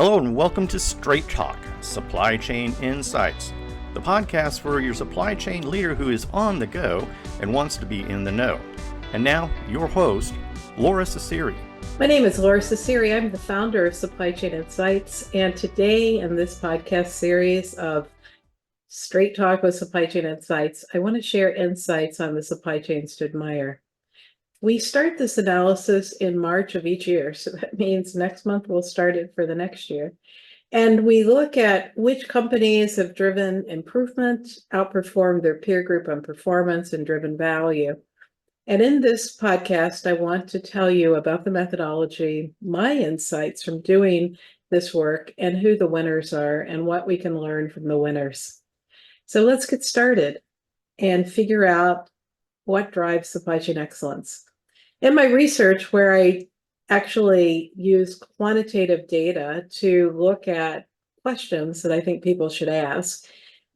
Hello and welcome to Straight Talk, Supply Chain Insights, the podcast for your supply chain leader who is on the go and wants to be in the know. And now, your host, Lora Cecere. My name is Lora Cecere. I'm the founder of Supply Chain Insights. And today in this podcast series of Straight Talk with Supply Chain Insights, I want to share insights on the supply chains to admire. We start this analysis in March of each year. So that means next month we'll start it for the next year. And we look at which companies have driven improvement, outperformed their peer group on performance, and driven value. And in this podcast, I want to tell you about the methodology, my insights from doing this work, and who the winners are and what we can learn from the winners. So let's get started and figure out what drives supply chain excellence. In my research, where I actually use quantitative data to look at questions that I think people should ask,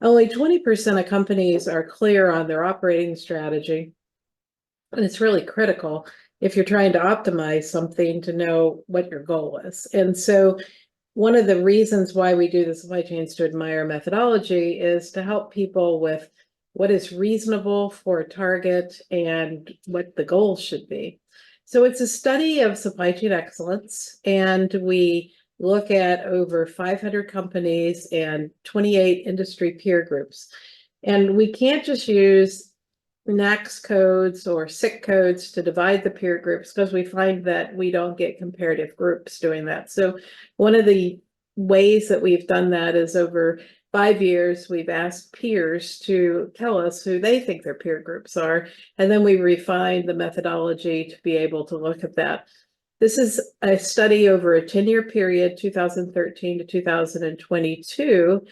only 20% of companies are clear on their operating strategy. And it's really critical if you're trying to optimize something to know what your goal is. And so one of the reasons why we do the Supply Chains to Admire methodology is to help people with what is reasonable for a target and what the goal should be. So it's a study of supply chain excellence, and we look at over 500 companies and 28 industry peer groups. And we can't just use NAICS codes or SIC codes to divide the peer groups because we find that we don't get comparative groups doing that. So one of the ways that we've done that is over 5 years, we've asked peers to tell us who they think their peer groups are, and then we refine the methodology to be able to look at that. This is a study over a 10-year period, 2013 to 2022,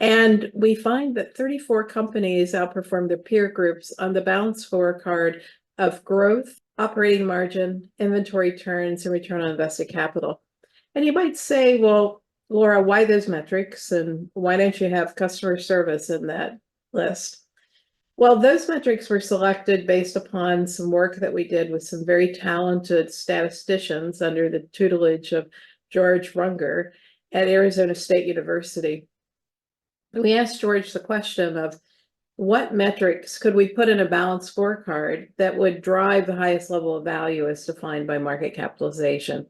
and we find that 34 companies outperformed their peer groups on the balanced scorecard of growth, operating margin, inventory turns, and return on invested capital. And you might say, well, Lora, why those metrics, and why don't you have customer service in that list? Well, those metrics were selected based upon some work that we did with some very talented statisticians under the tutelage of George Runger at Arizona State University. We asked George the question of what metrics could we put in a balanced scorecard that would drive the highest level of value as defined by market capitalization.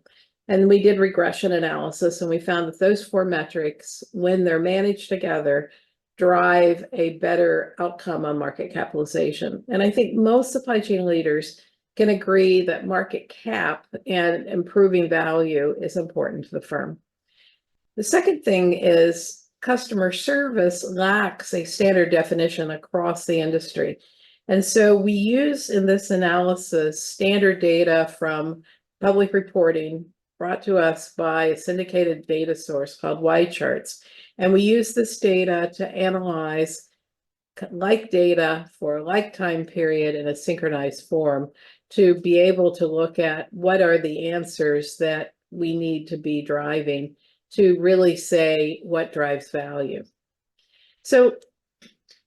And we did regression analysis, and we found that those 4 metrics, when they're managed together, drive a better outcome on market capitalization. And I think most supply chain leaders can agree that market cap and improving value is important to the firm. The second thing is customer service lacks a standard definition across the industry. And so we use in this analysis standard data from public reporting brought to us by a syndicated data source called Y-Charts. And we use this data to analyze like data for a like time period in a synchronized form to be able to look at what are the answers that we need to be driving to really say what drives value. So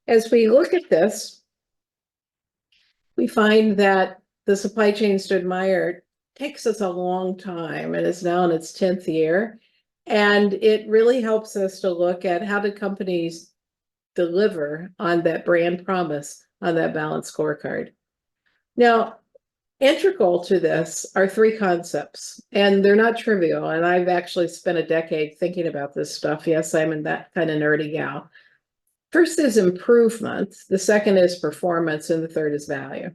as we look at this, we find that the Supply Chains to Admire takes us a long time and is now in its 10th year. And it really helps us to look at how do companies deliver on that brand promise on that balanced scorecard. Now, integral to this are 3 concepts, and they're not trivial. And I've actually spent a decade thinking about this stuff. Yes, I'm in that kind of nerdy gal. First is improvement. The second is performance, and the third is value.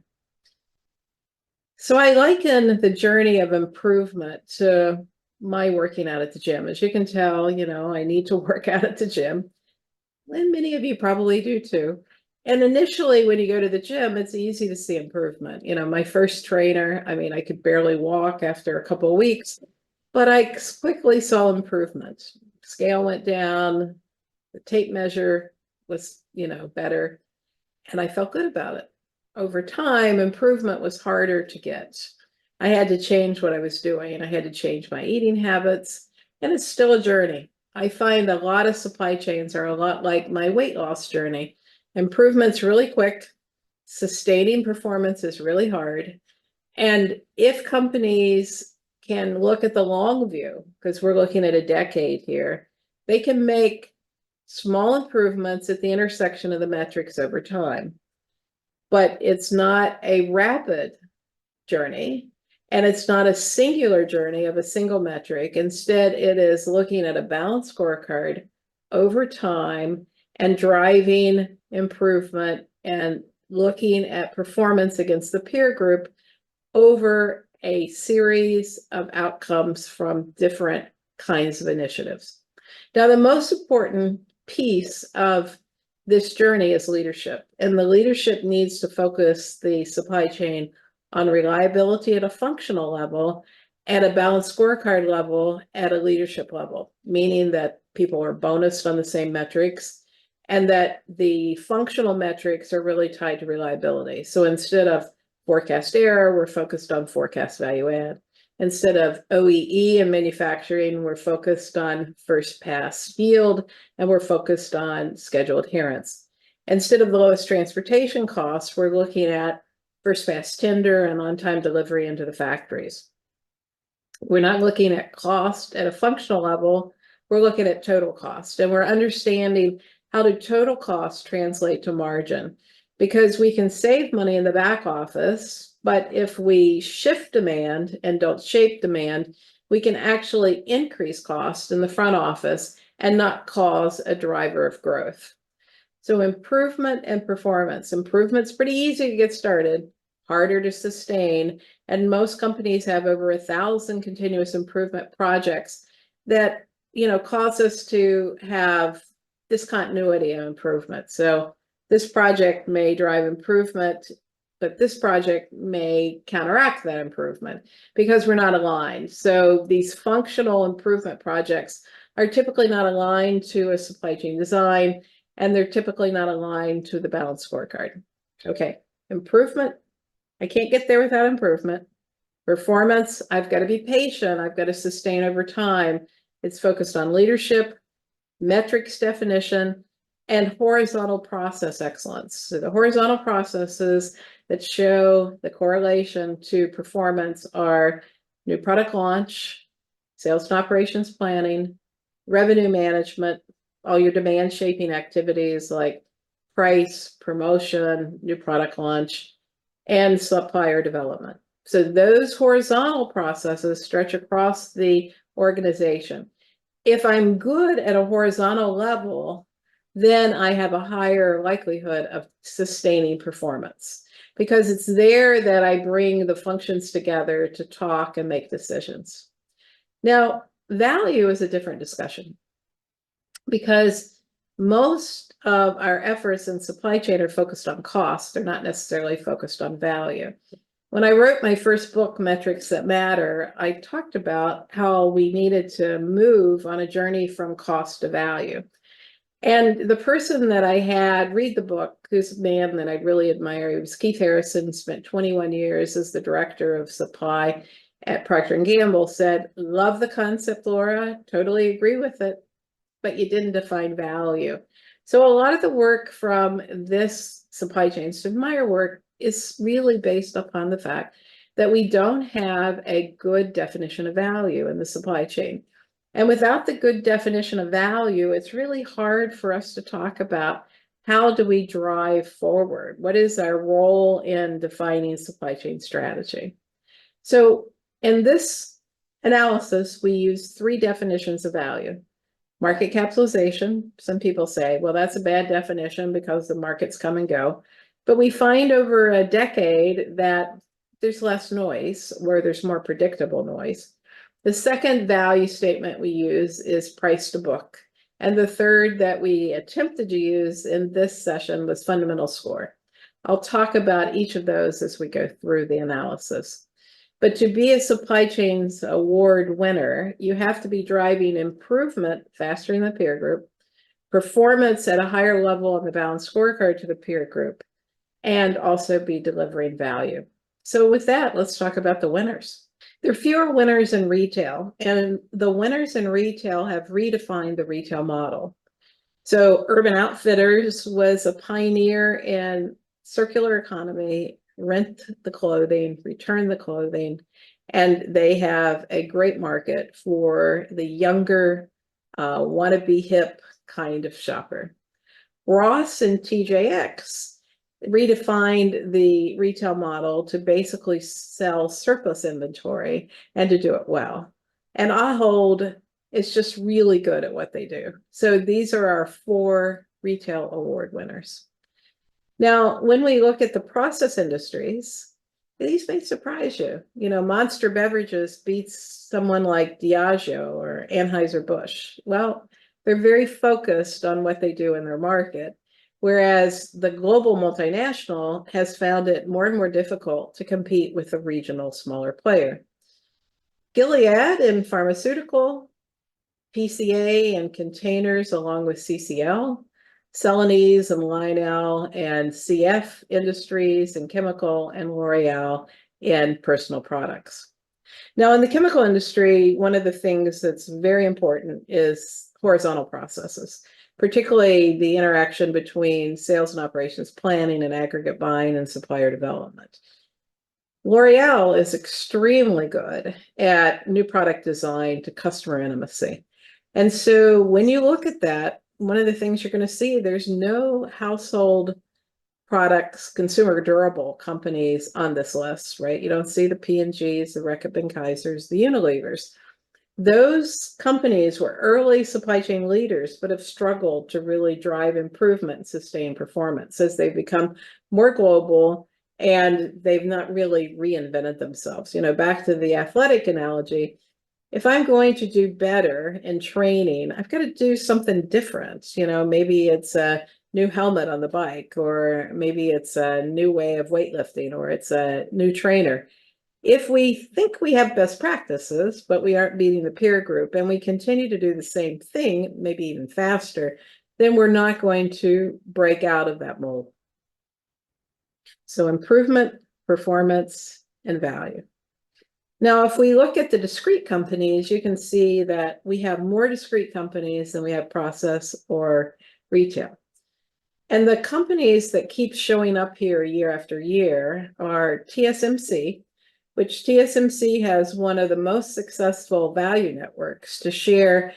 So I liken the journey of improvement to my working out at the gym. As you can tell, I need to work out at the gym. And many of you probably do too. And initially, when you go to the gym, it's easy to see improvement. My first trainer, I could barely walk after a couple of weeks, but I quickly saw improvement. Scale went down, the tape measure was, better, and I felt good about it. Over time, improvement was harder to get. I had to change what I was doing. I had to change my eating habits, and it's still a journey. I find a lot of supply chains are a lot like my weight loss journey. Improvement's really quick. Sustaining performance is really hard. And if companies can look at the long view, because we're looking at a decade here. They can make small improvements at the intersection of the metrics over time, but it's not a rapid journey, and it's not a singular journey of a single metric. Instead, it is looking at a balanced scorecard over time and driving improvement and looking at performance against the peer group over a series of outcomes from different kinds of initiatives. Now, the most important piece of this journey is leadership, and the leadership needs to focus the supply chain on reliability at a functional level, at a balanced scorecard level, at a leadership level, meaning that people are bonused on the same metrics and that the functional metrics are really tied to reliability. So instead of forecast error, we're focused on forecast value add. Instead of OEE in manufacturing, we're focused on first pass yield, and we're focused on schedule adherence. Instead of the lowest transportation costs, we're looking at first pass tender and on-time delivery into the factories. We're not looking at cost at a functional level, we're looking at total cost, and we're understanding how do total costs translate to margin, because we can save money in the back office, but if we shift demand and don't shape demand, we can actually increase cost in the front office and not cause a driver of growth. So improvement and performance. Improvement's pretty easy to get started, harder to sustain, and most companies have over 1,000 continuous improvement projects that, cause us to have discontinuity of improvement. So this project may drive improvement, but this project may counteract that improvement because we're not aligned. So these functional improvement projects are typically not aligned to a supply chain design, and they're typically not aligned to the balanced scorecard. Okay, improvement, I can't get there without improvement. Performance, I've got to be patient, I've got to sustain over time. It's focused on leadership, metrics definition, and horizontal process excellence. So the horizontal processes that show the correlation to performance are new product launch, sales and operations planning, revenue management, all your demand shaping activities like price, promotion, new product launch, and supplier development. So those horizontal processes stretch across the organization. If I'm good at a horizontal level, then I have a higher likelihood of sustaining performance, because it's there that I bring the functions together to talk and make decisions. Now, value is a different discussion, because most of our efforts in supply chain are focused on cost. They're not necessarily focused on value. When I wrote my first book, Metrics That Matter, I talked about how we needed to move on a journey from cost to value. And the person that I had read the book, who's a man that I really admire, he was Keith Harrison, spent 21 years as the director of supply at Procter & Gamble, said, love the concept, Laura, totally agree with it, but you didn't define value. So a lot of the work from this supply chain Meyer work is really based upon the fact that we don't have a good definition of value in the supply chain. And without the good definition of value, it's really hard for us to talk about how do we drive forward? What is our role in defining supply chain strategy? So in this analysis, we use 3 definitions of value. Market capitalization. Some people say, well, that's a bad definition because the markets come and go. But we find over a decade that there's less noise, where there's more predictable noise. The second value statement we use is price to book. And the third that we attempted to use in this session was fundamental score. I'll talk about each of those as we go through the analysis. But to be a supply chains award winner, you have to be driving improvement faster than the peer group, performance at a higher level on the balanced scorecard to the peer group, and also be delivering value. So with that, let's talk about the winners. There are fewer winners in retail, and the winners in retail have redefined the retail model. So Urban Outfitters was a pioneer in circular economy rent the clothing, return the clothing, and they have a great market for the younger, wannabe hip kind of shopper. Ross and TJX redefined the retail model to basically sell surplus inventory and to do it well. And Ahold is just really good at what they do. So these are our 4 retail award winners. Now, when we look at the process industries, these may surprise you. You know, Monster Beverages beats someone like Diageo or Anheuser-Busch. Well, they're very focused on what they do in their market, whereas the global multinational has found it more and more difficult to compete with a regional smaller player. Gilead in pharmaceutical, PCA and containers along with CCL, Celanese and Lionel and CF Industries and chemical, and L'Oreal in personal products. Now, in the chemical industry, one of the things that's very important is horizontal processes, particularly the interaction between sales and operations planning and aggregate buying and supplier development. L'Oreal is extremely good at new product design to customer intimacy. And so when you look at that, one of the things you're going to see, there's no household products, consumer durable companies on this list, right? You don't see the P&Gs, the Reckitt and Kaisers, the Unilevers. Those companies were early supply chain leaders, but have struggled to really drive improvement and sustain performance as they've become more global and they've not really reinvented themselves. You know, back to the athletic analogy, if I'm going to do better in training, I've got to do something different. You know, maybe it's a new helmet on the bike, or maybe it's a new way of weightlifting, or it's a new trainer. If we think we have best practices, but we aren't beating the peer group and we continue to do the same thing, maybe even faster, then we're not going to break out of that mold. So improvement, performance, and value. Now, if we look at the discrete companies, you can see that we have more discrete companies than we have process or retail. And the companies that keep showing up here year after year are TSMC, which TSMC has one of the most successful value networks to share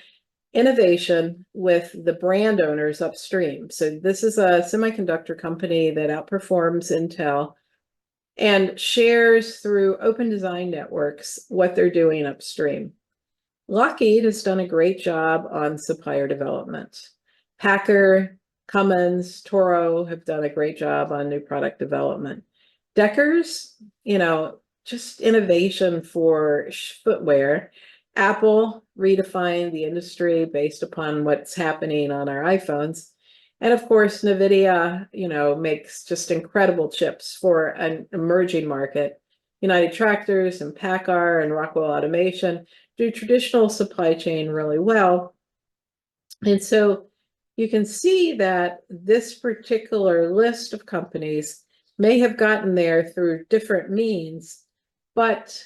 innovation with the brand owners upstream. So this is a semiconductor company that outperforms Intel and shares through open design networks what they're doing upstream. Lockheed has done a great job on supplier development. Packer, Cummins, Toro have done a great job on new product development. Deckers, you know, just innovation for footwear. Apple redefined the industry based upon what's happening on our iPhones. And of course, NVIDIA, you know, makes just incredible chips for an emerging market. United Tractors and PACCAR and Rockwell Automation do traditional supply chain really well. And so you can see that this particular list of companies may have gotten there through different means, but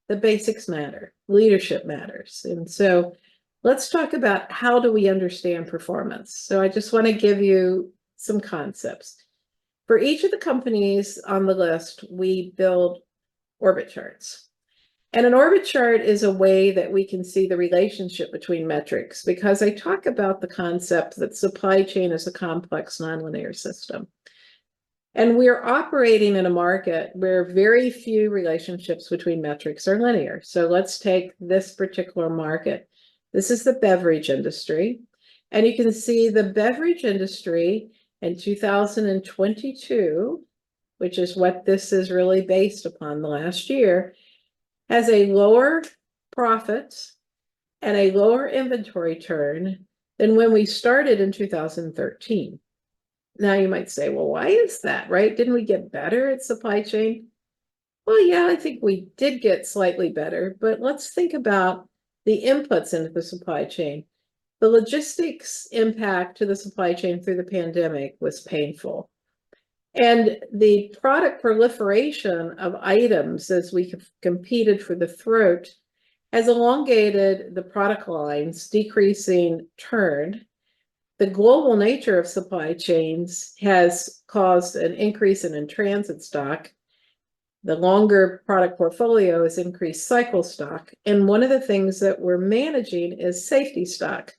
the basics matter, leadership matters. And so let's talk about how do we understand performance. So I just want to give you some concepts. For each of the companies on the list, we build orbit charts. And an orbit chart is a way that we can see the relationship between metrics, because I talk about the concept that supply chain is a complex nonlinear system. And we're operating in a market where very few relationships between metrics are linear. So let's take this particular market. This is the beverage industry. And you can see the beverage industry in 2022, which is what this is really based upon the last year, has a lower profit and a lower inventory turn than when we started in 2013. Now you might say, well, why is that, right? Didn't we get better at supply chain? Well, yeah, I think we did get slightly better, but let's think about the inputs into the supply chain. The logistics impact to the supply chain through the pandemic was painful. And the product proliferation of items as we competed for the throat has elongated the product lines, decreasing turn. The global nature of supply chains has caused an increase in transit stock, The longer product portfolio is increased cycle stock. And one of the things that we're managing is safety stock.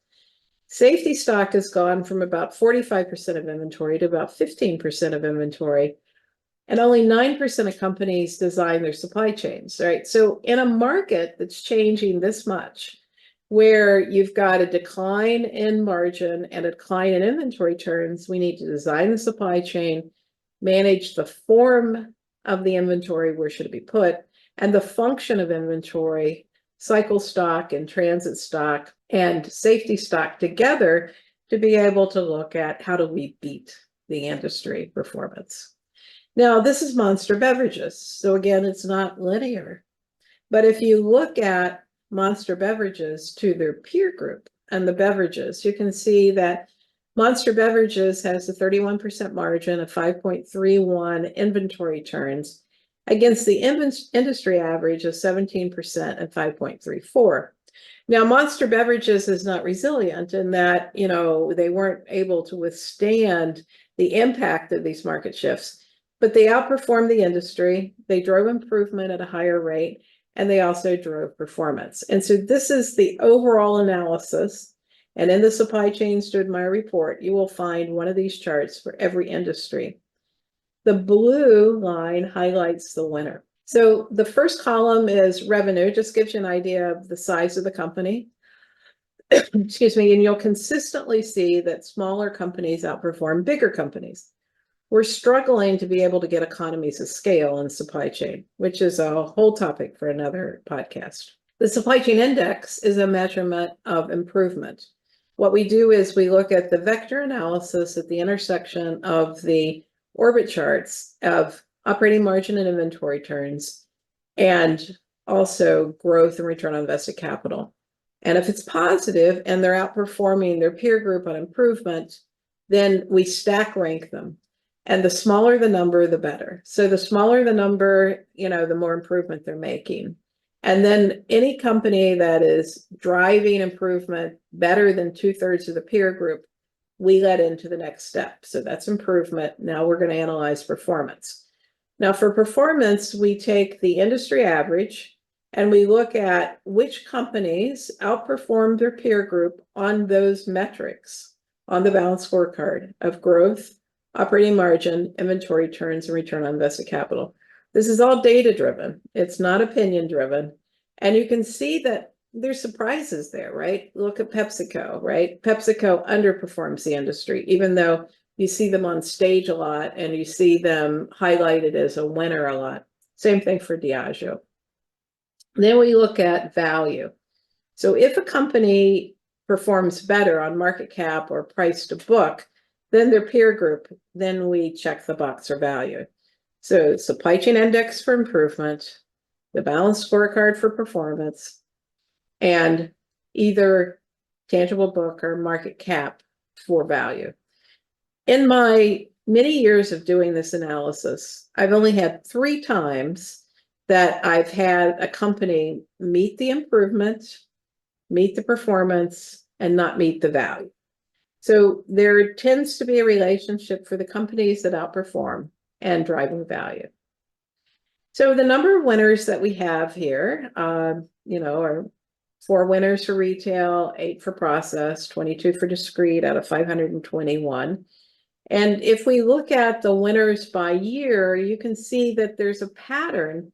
Safety stock has gone from about 45% of inventory to about 15% of inventory. And only 9% of companies design their supply chains, right? So in a market that's changing this much, where you've got a decline in margin and a decline in inventory turns, we need to design the supply chain, manage the form of the inventory, where should it be put, and the function of inventory, cycle stock and transit stock and safety stock together to be able to look at how do we beat the industry performance. Now, this is Monster Beverages. So again, it's not linear. But if you look at Monster Beverages to their peer group and the beverages, you can see that Monster Beverages has a 31% margin of 5.31 inventory turns against the industry average of 17% and 5.34. Now, Monster Beverages is not resilient in that, they weren't able to withstand the impact of these market shifts. But they outperformed the industry, they drove improvement at a higher rate, and they also drove performance. And so this is the overall analysis. And in the Supply Chain Stood My report, you will find one of these charts for every industry. The blue line highlights the winner. So the first column is revenue, just gives you an idea of the size of the company. Excuse me, and you'll consistently see that smaller companies outperform bigger companies. We're struggling to be able to get economies of scale in supply chain, which is a whole topic for another podcast. The supply chain index is a measurement of improvement. What we do is we look at the vector analysis at the intersection of the orbit charts of operating margin and inventory turns, and also growth and return on invested capital. And if it's positive and they're outperforming their peer group on improvement, then we stack rank them. And the smaller the number, the better. So the smaller the number, the more improvement they're making. And then any company that is driving improvement better than 2/3 of the peer group, we let into the next step. So that's improvement. Now we're going to analyze performance. Now for performance, we take the industry average and we look at which companies outperformed their peer group on those metrics on the balanced scorecard of growth, operating margin, inventory turns, and return on invested capital. This is all data-driven. It's not opinion-driven. And you can see that there's surprises there, right? Look at PepsiCo, right? PepsiCo underperforms the industry, even though you see them on stage a lot and you see them highlighted as a winner a lot. Same thing for Diageo. Then we look at value. So if a company performs better on market cap or price to book than their peer group, then we check the box for value. So supply chain index for improvement, the balanced scorecard for performance, and either tangible book or market cap for value. In my many years of doing this analysis, I've only had 3 times that I've had a company meet the improvement, meet the performance, and not meet the value. So there tends to be a relationship for the companies that outperform and driving value. So the number of winners that we have here, are 4 winners for retail, 8 for process, 22 for discrete out of 521. And if we look at the winners by year, you can see that there's a pattern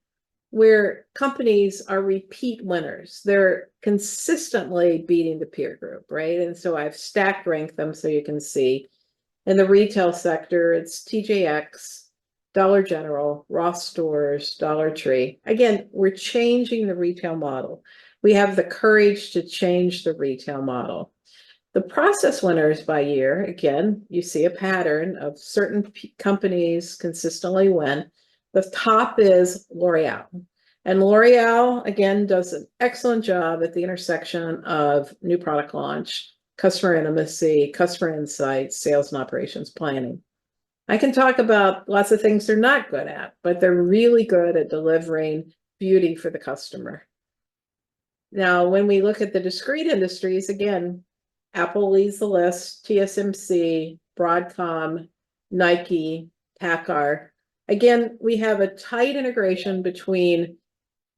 where companies are repeat winners. They're consistently beating the peer group, right? And so I've stack ranked them so you can see. In the retail sector, it's TJX, Dollar General, Ross Stores, Dollar Tree. Again, we're changing the retail model. We have the courage to change the retail model. The process winners by year, again, you see a pattern of certain companies consistently win. The top is L'Oreal. And L'Oreal, again, does an excellent job at the intersection of new product launch, customer intimacy, customer insights, sales and operations planning. I can talk about lots of things they're not good at, but they're really good at delivering beauty for the customer. Now, when we look at the discrete industries, again, Apple leads the list, TSMC, Broadcom, Nike, PACCAR. Again, we have a tight integration between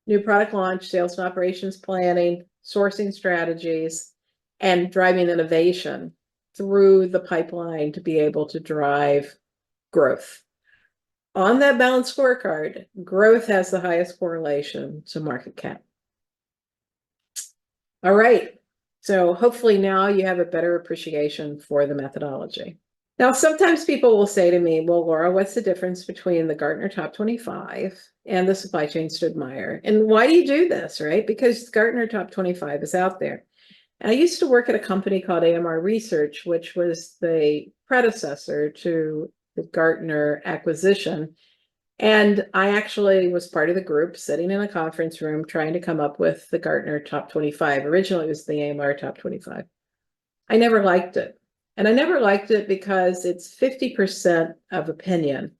new product launch, sales and operations planning, sourcing strategies, and driving innovation through the pipeline to be able to drive growth. On that balanced scorecard, growth has the highest correlation to market cap. All right. So hopefully now you have a better appreciation for the methodology. Now, sometimes people will say to me, well, Laura, what's the difference between the Gartner Top 25 and the Supply Chain Stoudemire? And why do you do this, right? Because Gartner Top 25 is out there. And I used to work at a company called AMR Research, which was the predecessor to the Gartner acquisition. And I actually was part of the group sitting in a conference room trying to come up with the Gartner Top 25. Originally, it was the AMR Top 25. I never liked it. And I never liked it because it's 50% of opinion.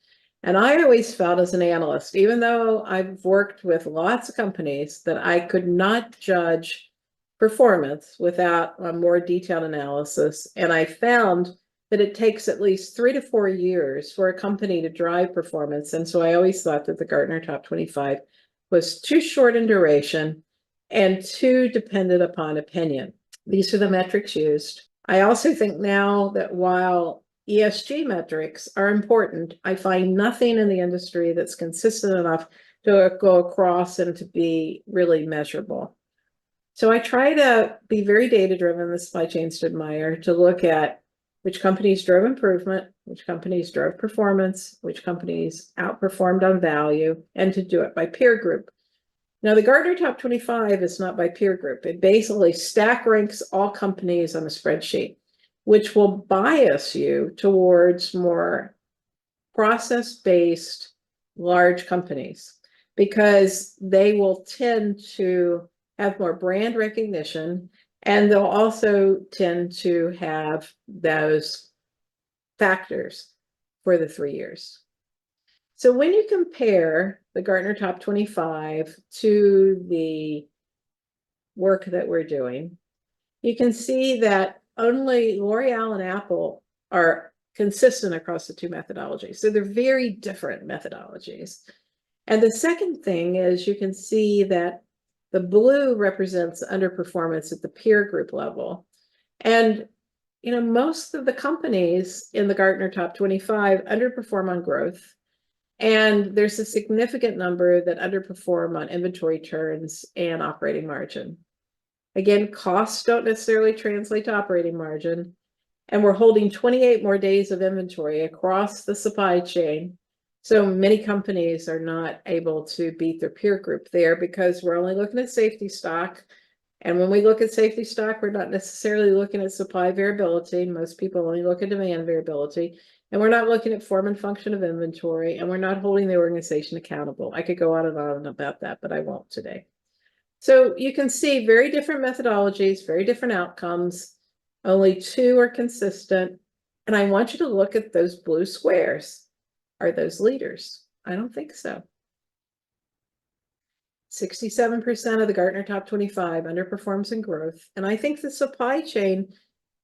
And I always felt as an analyst, even though I've worked with lots of companies, that I could not judge performance without a more detailed analysis. And I found that it takes at least 3 to 4 years for a company to drive performance. And so I always thought that the Gartner Top 25 was too short in duration and too dependent upon opinion. These are the metrics used. I also think now that while ESG metrics are important, I find nothing in the industry that's consistent enough to go across and to be really measurable. So I try to be very data-driven in the Supply Chain Stoudemire to look at which companies drove improvement, which companies drove performance, which companies outperformed on value, and to do it by peer group. Now, the Gartner Top 25 is not by peer group. It basically stack ranks all companies on a spreadsheet, which will bias you towards more process-based large companies because they will tend to have more brand recognition, and they'll also tend to have those factors for the 3 years. So when you compare the Gartner Top 25 to the work that we're doing, you can see that only L'Oreal and Apple are consistent across the two methodologies. So they're very different methodologies. And the second thing is you can see that the blue represents underperformance at the peer group level. And most of the companies in the Gartner Top 25 underperform on growth. And there's a significant number that underperform on inventory turns and operating margin. Again, costs don't necessarily translate to operating margin. And we're holding 28 more days of inventory across the supply chain. So many companies are not able to beat their peer group there because we're only looking at safety stock. And when we look at safety stock, we're not necessarily looking at supply variability. Most people only look at demand variability. And we're not looking at form and function of inventory, and we're not holding the organization accountable. I could go on and on about that, but I won't today. So you can see very different methodologies, very different outcomes. Only two are consistent. And I want you to look at those blue squares. Are those leaders? I don't think so. 67% of the Gartner Top 25 underperforms in growth. And I think the supply chain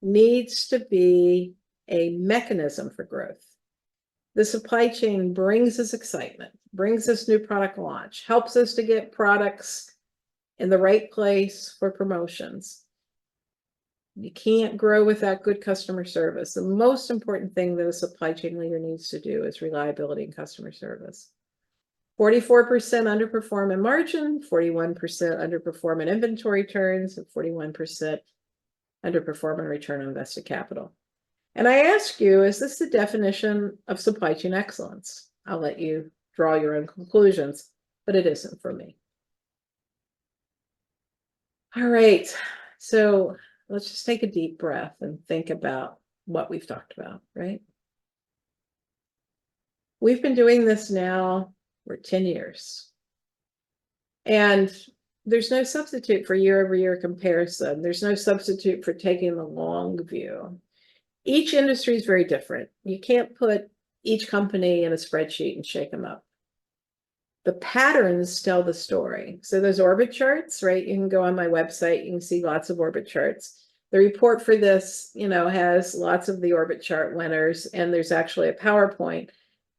needs to be a mechanism for growth. The supply chain brings us excitement, brings us new product launch, helps us to get products in the right place for promotions. You can't grow without good customer service. The most important thing that a supply chain leader needs to do is reliability and customer service. 44% underperform in margin, 41% underperform in inventory turns, and 41% underperform in return on invested capital. And I ask you, is this the definition of supply chain excellence? I'll let you draw your own conclusions, but it isn't for me. All right, so let's just take a deep breath and think about what we've talked about, right? We've been doing this now for 10 years. And there's no substitute for year-over-year comparison. There's no substitute for taking the long view. Each industry is very different. You can't put each company in a spreadsheet and shake them up. The patterns tell the story. So those orbit charts, right? You can go on my website, you can see lots of orbit charts. The report for this, has lots of the orbit chart winners, and there's actually a PowerPoint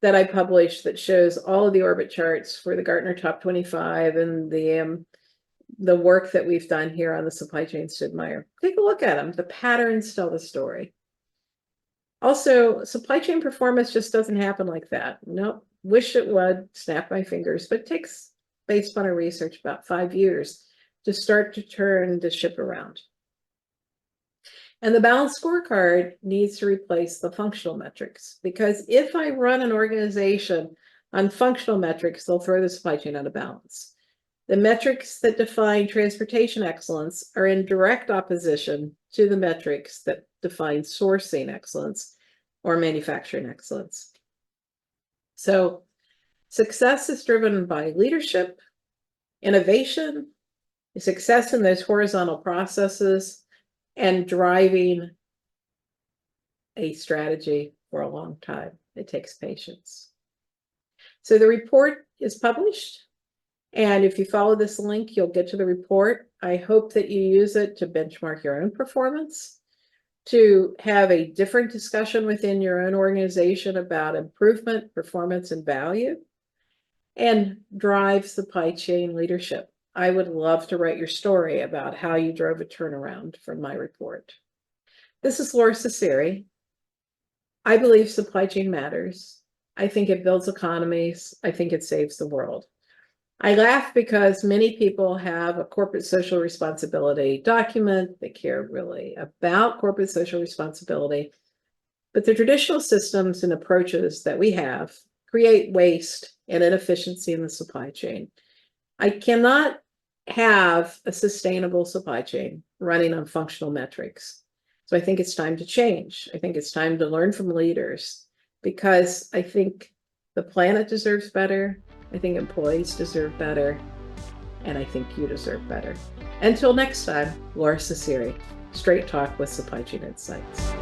that I published that shows all of the orbit charts for the Gartner top 25 and the work that we've done here on the supply chain Sid Meier. Take a look at them. The patterns tell the story. Also, supply chain performance just doesn't happen like that. Nope. Wish it would, snap my fingers, but it takes, based on our research, about 5 years to start to turn the ship around. And the balanced scorecard needs to replace the functional metrics, because if I run an organization on functional metrics, they'll throw the supply chain out of balance. The metrics that define transportation excellence are in direct opposition to the metrics that define sourcing excellence or manufacturing excellence. So success is driven by leadership, innovation, success in those horizontal processes, and driving a strategy for a long time. It takes patience. So the report is published. And if you follow this link, you'll get to the report. I hope that you use it to benchmark your own performance, to have a different discussion within your own organization about improvement, performance, and value, and drive supply chain leadership. I would love to write your story about how you drove a turnaround from my report. This is Lora Cecere. I believe supply chain matters. I think it builds economies. I think it saves the world. I laugh because many people have a corporate social responsibility document. They care really about corporate social responsibility, but the traditional systems and approaches that we have create waste and inefficiency in the supply chain. I cannot have a sustainable supply chain running on functional metrics. So I think it's time to change. I think it's time to learn from leaders, because I think the planet deserves better. I think employees deserve better, and I think you deserve better. Until next time, Lora Cecere, Straight Talk with Supply Chain Insights.